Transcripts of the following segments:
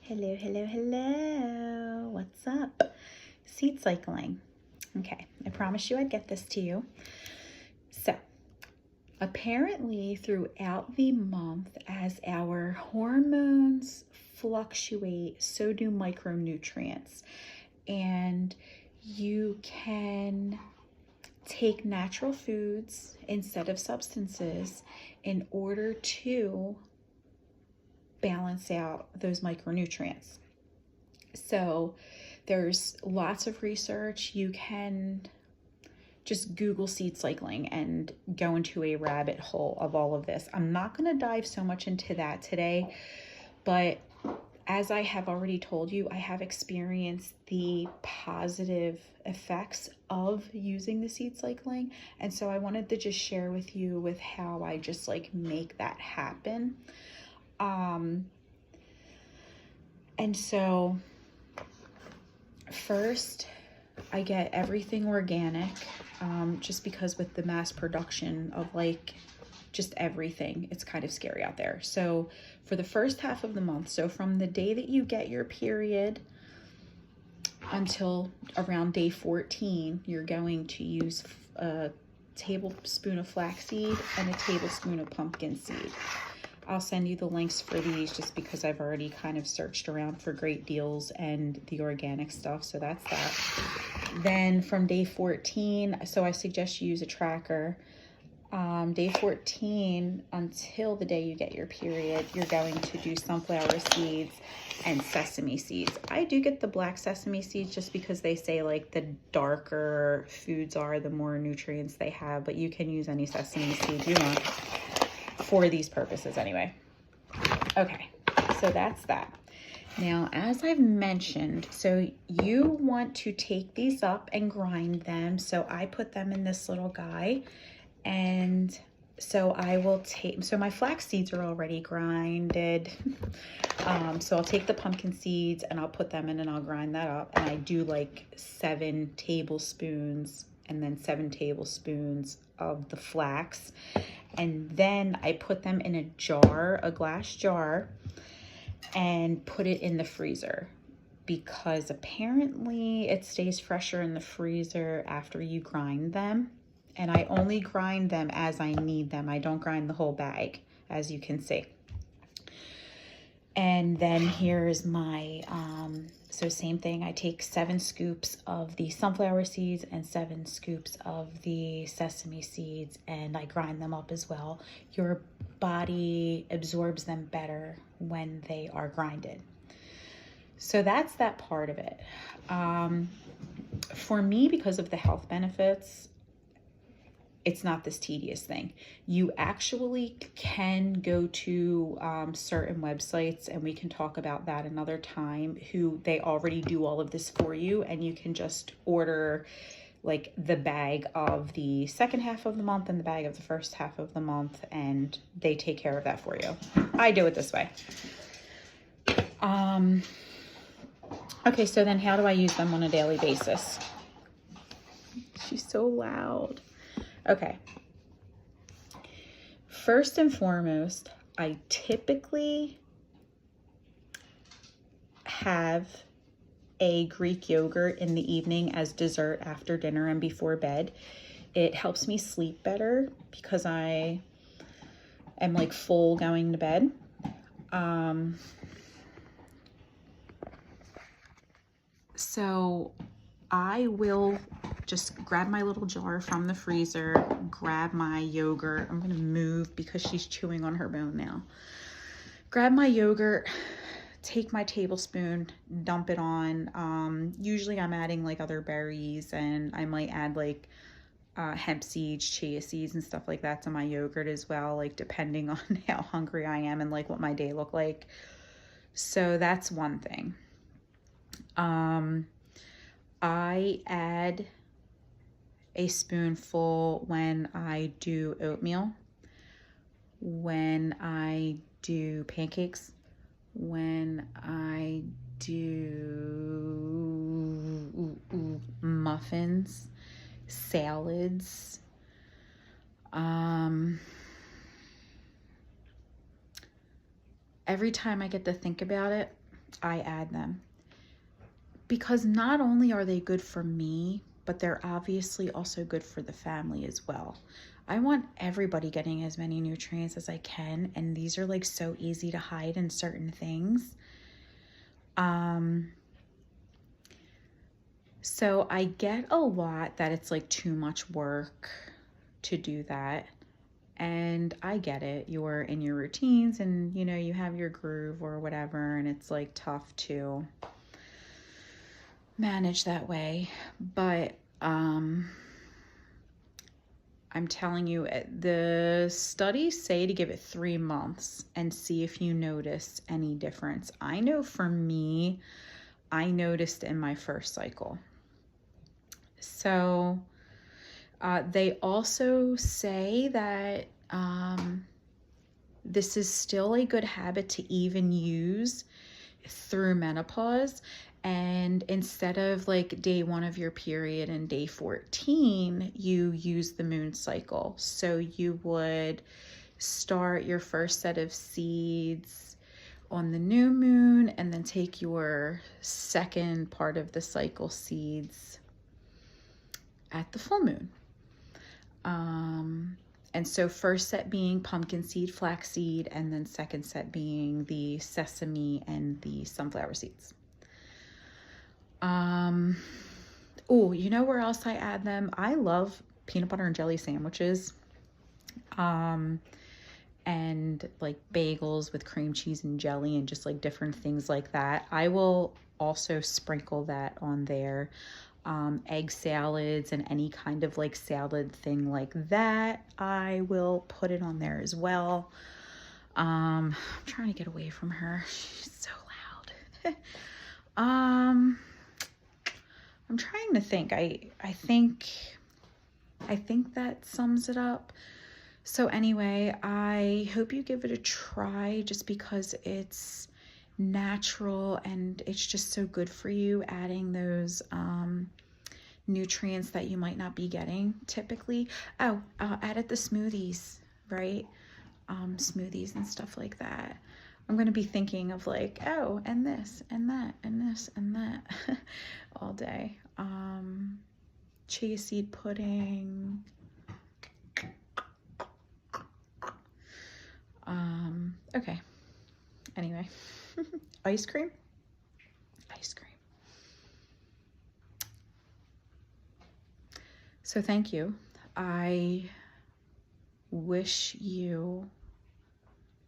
Hello, hello, hello. What's up? Seed cycling. Okay, I promised you I'd get this to you. So, apparently throughout the month, as our hormones fluctuate, so do micronutrients. And you can take natural foods instead of substances in order to balance out those micronutrients. So there's lots of research. You can just Google seed cycling and go into a rabbit hole of all of this. I'm not going to dive so much into that today, but as I have already told you, I have experienced the positive effects of using the seed cycling. And so I wanted to just share with you with how I just make that happen. And so first I get everything organic, just because with the mass production of just everything, it's kind of scary out there. So for the first half of the month, so from the day that you get your period until around day 14, you're going to use a tablespoon of flaxseed and a tablespoon of pumpkin seed. I'll send you the links for these just because I've already kind of searched around for great deals and the organic stuff. So that's that. Then from day 14, so I suggest you use a tracker. Day 14 until the day you get your period, you're going to do sunflower seeds and sesame seeds. I do get the black sesame seeds just because they say the darker foods are, the more nutrients they have, but you can use any sesame seeds you want for these purposes anyway. Okay, so that's that. Now, as I've mentioned, so you want to take these up and grind them. So I put them in this little guy, and so I will take, so my flax seeds are already grinded. So I'll take the pumpkin seeds and I'll put them in and I'll grind that up. And I do 7 tablespoons and then 7 tablespoons of the flax. And then I put them in a jar, a glass jar, and put it in the freezer because apparently it stays fresher in the freezer after you grind them. And I only grind them as I need them. I don't grind the whole bag, as you can see. And then here's my, so same thing. I take 7 scoops of the sunflower seeds and 7 scoops of the sesame seeds, and I grind them up as well. Your body absorbs them better when they are grinded. So that's that part of it. For me, because of the health benefits, it's not this tedious thing. You actually can go to certain websites, and we can talk about that another time, who they already do all of this for you, and you can just order the bag of the second half of the month and the bag of the first half of the month, and they take care of that for you. I do it this way. Okay, so then how do I use them on a daily basis? She's so loud. Okay, first and foremost, I typically have a Greek yogurt in the evening as dessert after dinner and before bed. It helps me sleep better because I am full going to bed. So I will just grab my little jar from the freezer, grab my yogurt. I'm gonna move because she's chewing on her bone now. Grab my yogurt, take my tablespoon, dump it on. Usually I'm adding other berries, and I might add hemp seeds, chia seeds, and stuff like that to my yogurt as well, depending on how hungry I am and what my day looked like. So that's one thing. I add a spoonful when I do oatmeal, when I do pancakes, when I do muffins, salads. Every time I get to think about it, I add them, because not only are they good for me, but they're obviously also good for the family as well. I want everybody getting as many nutrients as I can, and these are like so easy to hide in certain things. So I get a lot that it's like too much work to do that. And I get it. You're in your routines and you know, you have your groove or whatever, and it's like tough to manage that way. But I'm telling you, the studies say to give it 3 months and see if you notice any difference. I know for me, I noticed in my first cycle. So they also say that this is still a good habit to even use through menopause. And instead of like day 1 of your period and day 14, you use the moon cycle. So you would start your first set of seeds on the new moon and then take your second part of the cycle seeds at the full moon. And so first set being pumpkin seed, flax seed, and then second set being the sesame and the sunflower seeds. Oh, you know where else I add them? I love peanut butter and jelly sandwiches. And like bagels with cream cheese and jelly and just like different things like that. I will also sprinkle that on there. Egg salads and any kind of like salad thing like that, I will put it on there as well. I'm trying to get away from her. She's so loud. I'm trying to think. I think that sums it up. So anyway, I hope you give it a try just because it's natural and it's just so good for you, adding those nutrients that you might not be getting typically. Oh, added the smoothies, right? Smoothies and stuff like that. I'm going to be thinking of like, oh, and this and that and this and that all day. Chia seed pudding. Okay. Anyway, ice cream. So thank you. I wish you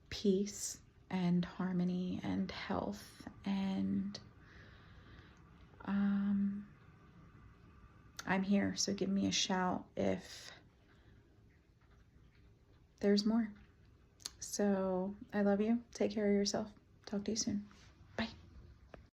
peace and harmony and health, and I'm here, so give me a shout if there's more. So I love you. Take care of yourself. Talk to you soon.